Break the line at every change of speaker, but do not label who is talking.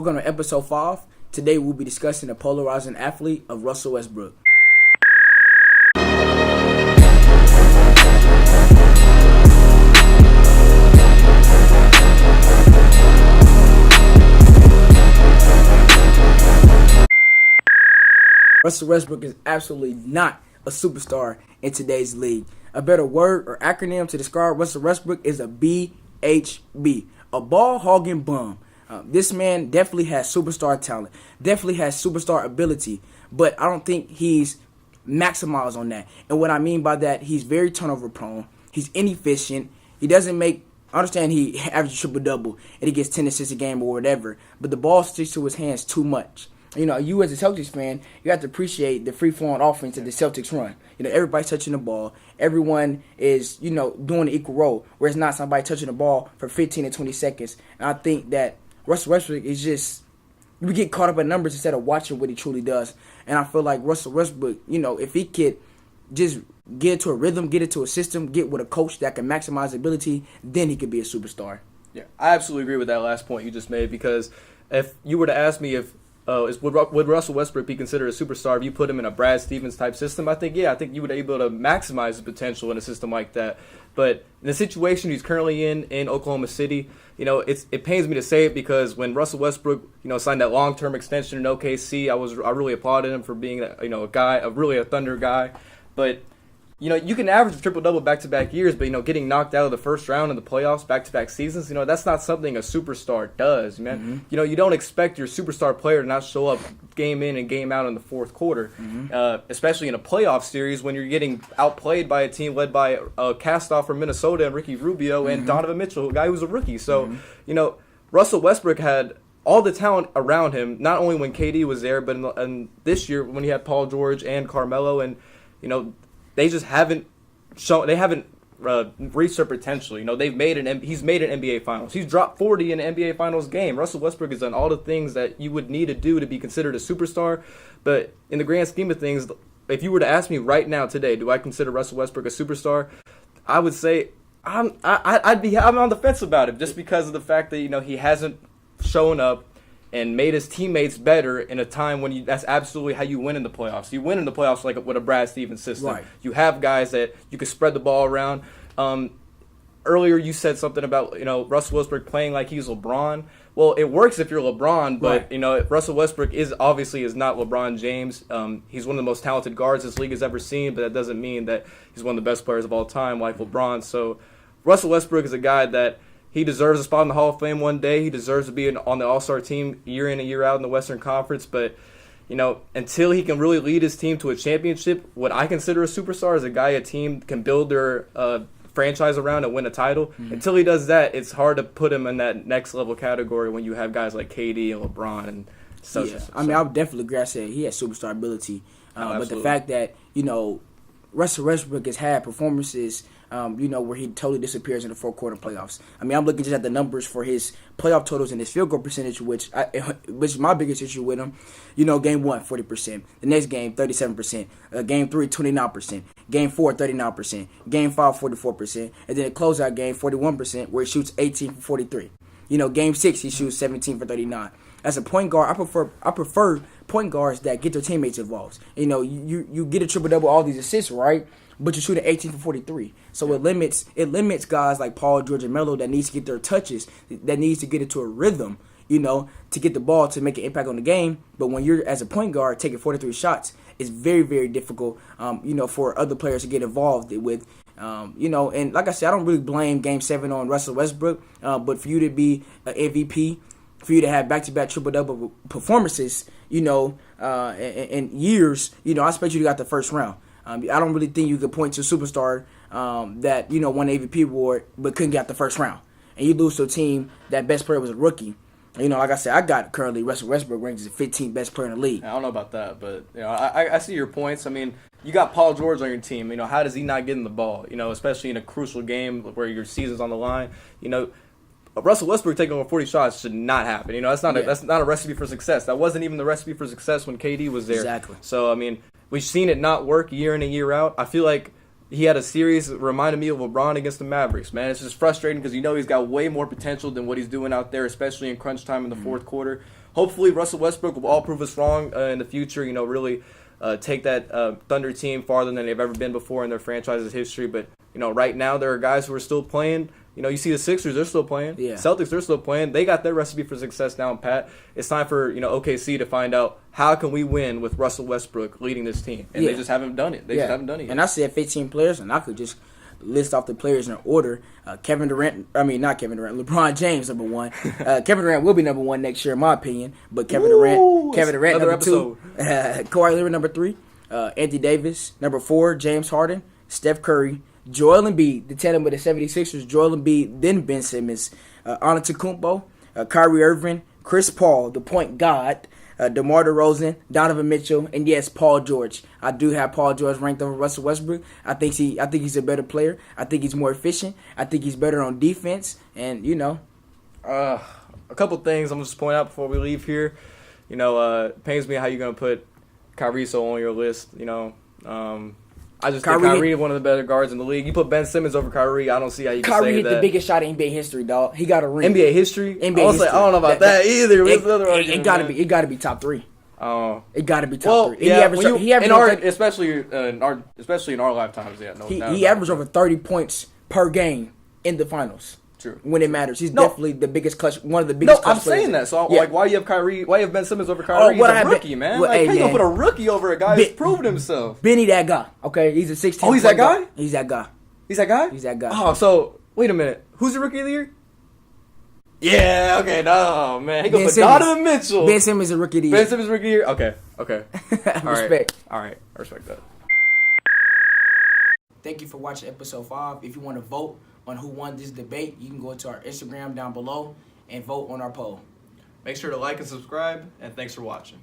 Welcome to episode 5. Today we'll be discussing the polarizing athlete of Russel Westbrook. Russel Westbrook is absolutely not a superstar in today's league. A better word or acronym to describe Russel Westbrook is a BHB, a ball-hogging bum. This man definitely has superstar talent, definitely has superstar ability, but I don't think he's maximized on that. And what I mean by that, he's very turnover prone. He's inefficient. He doesn't make, I understand he averages triple-double and he gets 10 assists a game or whatever, but the ball sticks to his hands too much. You know, you as a Celtics fan, you have to appreciate the free-flowing offense that the Celtics run. You know, everybody's touching the ball. Everyone is, doing the equal role, where it's not somebody touching the ball for 15 to 20 seconds. And I think that Russel Westbrook is just, we get caught up in numbers instead of watching what he truly does. And I feel like Russel Westbrook, if he could just get into a rhythm, get into a system, get with a coach that can maximize ability, then he could be a superstar.
Yeah, I absolutely agree with that last point you just made, because if you were to ask me if would Russell Westbrook be considered a superstar if you put him in a Brad Stevens type system? I think you would be able to maximize his potential in a system like that. But in the situation he's currently in Oklahoma City, it pains me to say it, because when Russell Westbrook, signed that long-term extension in OKC, I really applauded him for being a Thunder guy. But you can average a triple-double back-to-back years, but, getting knocked out of the first round in the playoffs back-to-back seasons, that's not something a superstar does, man.
Mm-hmm.
You don't expect your superstar player to not show up game in and game out in the fourth quarter, especially in a playoff series when you're getting outplayed by a team led by a cast-off from Minnesota and Ricky Rubio and Donovan Mitchell, a guy who's a rookie. So, Russell Westbrook had all the talent around him, not only when KD was there, but in this year when he had Paul George and Carmelo, and, they just haven't shown. They haven't reached their potential. He's made an NBA Finals. He's dropped 40 in an NBA Finals game. Russell Westbrook has done all the things that you would need to do to be considered a superstar. But in the grand scheme of things, if you were to ask me right now today, do I consider Russell Westbrook a superstar? I would say I'm on the fence about it, just because of the fact that he hasn't shown up and made his teammates better in a time when that's absolutely how you win in the playoffs. You win in the playoffs like with a Brad Stevens system.
Right.
You have guys that you can spread the ball around. Earlier you said something about Russell Westbrook playing like he's LeBron. Well, it works if you're LeBron, but
right.
Russell Westbrook is not LeBron James. He's one of the most talented guards this league has ever seen, but that doesn't mean that he's one of the best players of all time like LeBron. So Russell Westbrook is a guy that he deserves a spot in the Hall of Fame one day. He deserves to be on the All-Star team year in and year out in the Western Conference. But, until he can really lead his team to a championship, what I consider a superstar is a team can build their franchise around and win a title. Mm-hmm. Until he does that, it's hard to put him in that next level category when you have guys like KD and LeBron and such.
Yeah, I mean, I would definitely agree. I said he has superstar ability. But the fact that, Russell Westbrook has had performances where he totally disappears in the fourth quarter playoffs. I mean, I'm looking just at the numbers for his playoff totals and his field goal percentage, which is my biggest issue with him. Game 1, 40%. The next game, 37%. Game 3, 29%. Game 4, 39%. Game 5, 44%. And then a closeout game, 41%, where he shoots 18 for 43. Game 6, he shoots 17 for 39. As a point guard, I prefer point guards that get their teammates involved. You get a triple-double, all these assists, right? But you shoot at 18 for 43. So it limits guys like Paul George and Melo that needs to get their touches, that needs to get into a rhythm, to get the ball to make an impact on the game. But when you're, as a point guard, taking 43 shots, it's very, very difficult, for other players to get involved with. And like I said, I don't really blame Game 7 on Russell Westbrook, but for you to be an MVP, for you to have back-to-back triple-double performances, in years, I expect you to got the first round. I don't really think you could point to a superstar that, won the MVP award but couldn't get the first round. And you lose to a team that best player was a rookie. Like I said, I got currently Russell Westbrook ranked as the 15th best player in the league.
I don't know about that, but I see your points. I mean, you got Paul George on your team. How does he not get in the ball? Especially in a crucial game where your season's on the line. Russell Westbrook taking over 40 shots should not happen. That's not a recipe for success. That wasn't even the recipe for success when KD was there.
Exactly.
So, I mean, we've seen it not work year in and year out. I feel like he had a series that reminded me of LeBron against the Mavericks, man. It's just frustrating because he's got way more potential than what he's doing out there, especially in crunch time in the fourth quarter. hopefully Russell Westbrook will all prove us wrong in the future. Really take that Thunder team farther than they've ever been before in their franchise's history. But right now there are guys who are still playing. You see the Sixers, they're still playing.
Yeah.
Celtics, they're still playing. They got their recipe for success down pat. It's time for OKC to find out how can we win with Russell Westbrook leading this team, and they just haven't done it. They just haven't done it yet.
And I said 15 players, and I could just list off the players in order. Not Kevin Durant, LeBron James, number one. Kevin Durant will be number one next year, in my opinion. But Kevin Durant number two. Kawhi Leonard, number three. Anthony Davis, number four. James Harden, Steph Curry, Joel Embiid, the tandem with the 76ers, Joel Embiid, then Ben Simmons, Antetokounmpo, Kyrie Irving, Chris Paul, the point guard, DeMar DeRozan, Donovan Mitchell, and yes, Paul George. I do have Paul George ranked over Russell Westbrook. I think he's a better player. I think he's more efficient. I think he's better on defense. And
a couple things I'm just point out before we leave here. It pains me how you're gonna put Kyrie so on your list. I just think Kyrie is one of the better guards in the league. You put Ben Simmons over Kyrie, I don't see how you can say that.
Kyrie hit the biggest shot in NBA history, dog. He got a ring.
NBA history?
I don't
know about that either.
It got to be top three.
Oh,
it got to be top three.
Yeah, especially in our lifetimes. Yeah,
he averaged over 30 points per game in the finals.
True.
When it matters, he's definitely the biggest clutch. One of the biggest.
No, I'm saying that. So, why you have Kyrie? Why you have Ben Simmons over Kyrie? He's a rookie, man. How you gonna put a rookie over a guy who's proven himself?
Benny, that guy. Okay, he's a 16.
Oh, he's that guy.
He's that guy.
He's that guy.
He's that guy.
Oh, so wait a minute. Who's the rookie of the year? Yeah. Okay. No, man. He goes for Donovan Mitchell.
Ben Simmons is a rookie of the year.
Ben Simmons rookie of the year. Okay.
Respect.
All right. I respect that.
Thank you for watching episode 5. If you want to vote on who won this debate, you can go to our Instagram down below and vote on our poll.
Make sure to like and subscribe, and thanks for watching.